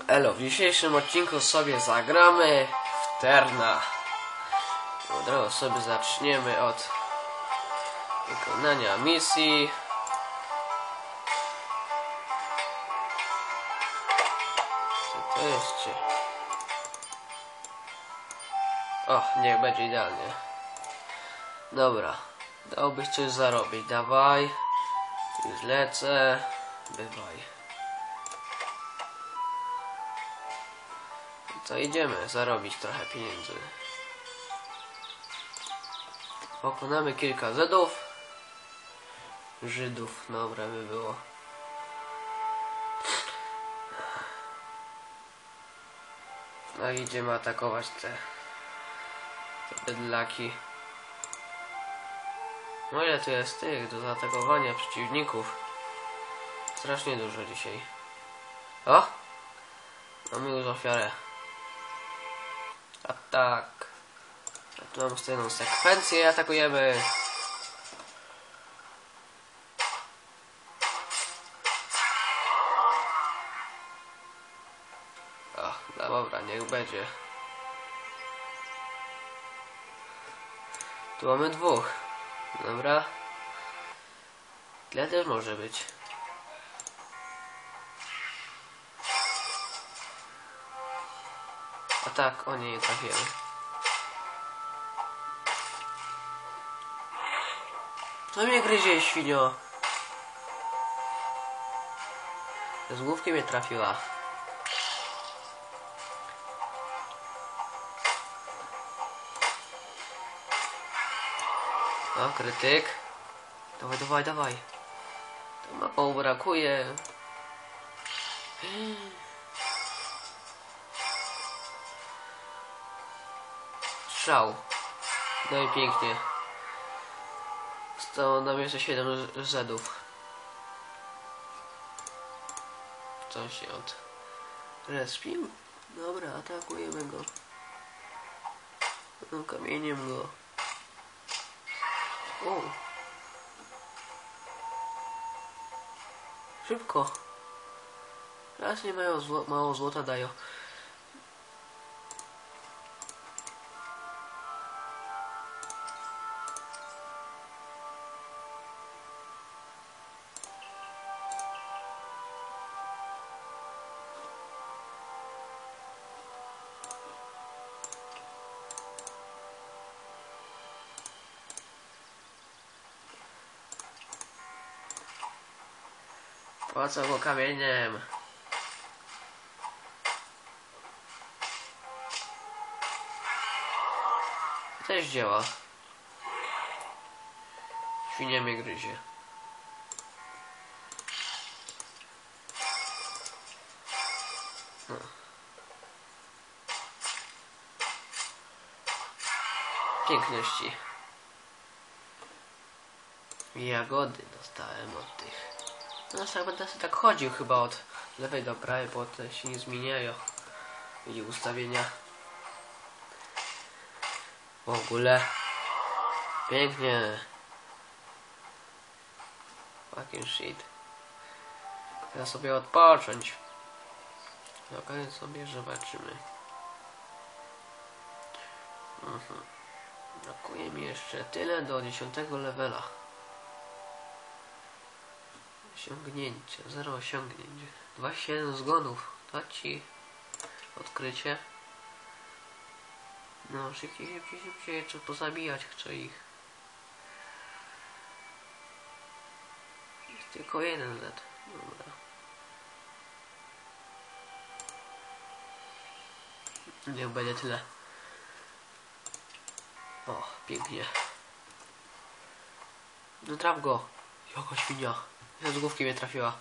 Elo, w dzisiejszym odcinku sobie zagramy w Terna. Od razu sobie zaczniemy od wykonania misji. Co to jest? O, niech będzie idealnie. Dobra, dałbyś coś zarobić, dawaj. Już lecę. Bywaj. To idziemy zarobić trochę pieniędzy. Pokonamy kilka Żydów, dobra by było. No i idziemy atakować te bydlaki. No ile tu jest tych do zaatakowania przeciwników? Strasznie dużo dzisiaj. O! Mamy już ofiarę. A tak. A tu mamy kolejną sekwencję i atakujemy. O, no dobra, niech będzie. Tu mamy dwóch. Dobra. Tyle też może być. A tak, o nie trafiłem. Co mnie gryzie, świnio? Z główki mnie trafiła. O, krytyk. Dawaj, dawaj, dawaj. To mało brakuje. Strzał. No i pięknie. Zostało nam jeszcze 7 Żydów. Co się od... Respił? Dobra, atakujemy go. No, kamieniem go. O! Szybko! Raz nie mają mało złota dają. Po co go kamieniem? Też działa. Świnia mnie gryzie. No. Piękności. Jagody dostałem od tych. No tak będę sobie tak chodził chyba od lewej do prawej, bo te się nie zmieniają i ustawienia. W ogóle pięknie. Fucking shit. Teraz sobie odpocząć. Na koniec sobie zobaczymy. Brakuje mi jeszcze tyle do 10 levela. Osiągnięcie, 0 osiągnięć, 27 zgonów, to ci odkrycie. No szybciej, szybciej, szybciej, trzeba pozabijać, chcę ich. Jest tylko jeden Z, dobra. Niech będzie tyle. O, pięknie. No traf go, jaka świnia. Z główki mnie trafiła.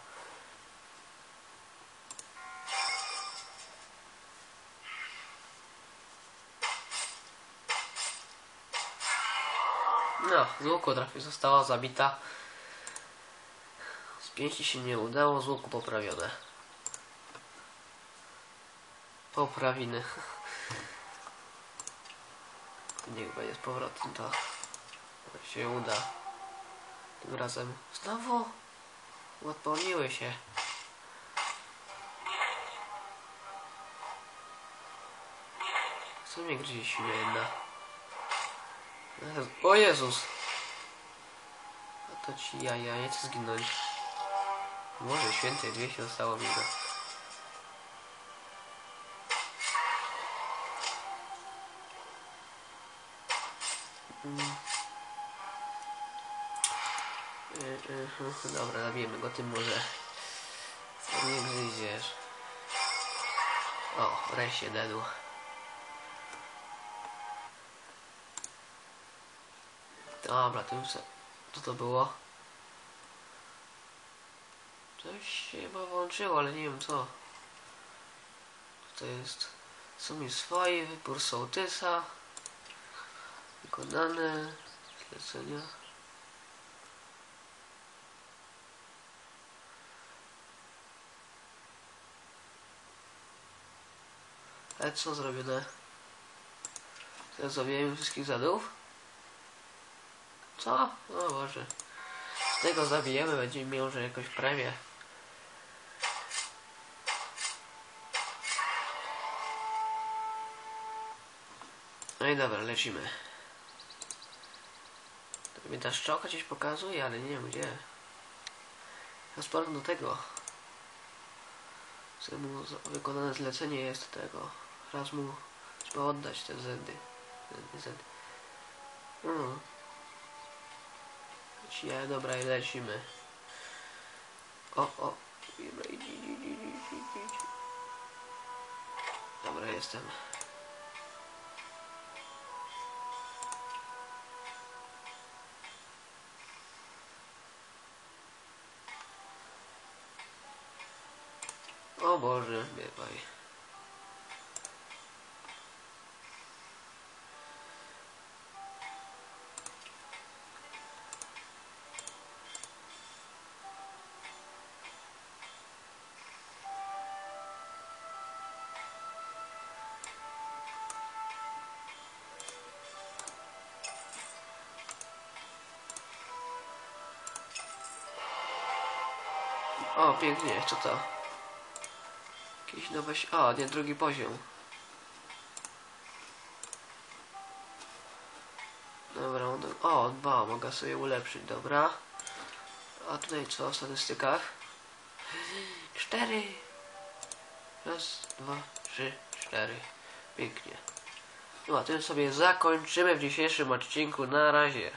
No, z łuku została zabita. Z pięści się nie udało, z łuku poprawione. Poprawiny. Niech będzie z powrotem to się uda. Tym razem znowu uodporniły się. Co mnie gdzieś świnia jedna? O Jezus! A to ci jaja, nie chcę zginąć. Może święty, 200 zostało mi go. Dobra, zabijemy go tym może. Nie gryziesz. O, wreszcie dedł. Dobra, to już... Co to było? Coś się chyba włączyło, ale nie wiem co. To jest... Są mi swoje, wybór sołtysa. Wykonane. Zlecenia. Ale co zrobione? Teraz zabijemy wszystkich zadów? Co? O Boże. Z tego zabijemy, będziemy miał może jakąś premię. No i dobra, lecimy. To mi ta szczoka gdzieś pokazuje, ale nie wiem gdzie. Transport do tego. Wykonane zlecenie jest tego. Raz mu trzeba oddać te zędy. Ja, dobra, i lecimy. O. Dobra, jestem. O Boże, biegaj. O, pięknie, co to? Jakiś nowy... O, nie, drugi poziom. Dobra, o, 2, mogę sobie ulepszyć, dobra. A tutaj co w statystykach? 4. Raz, 2, 3, 4. Pięknie. No a tym sobie zakończymy w dzisiejszym odcinku. Na razie.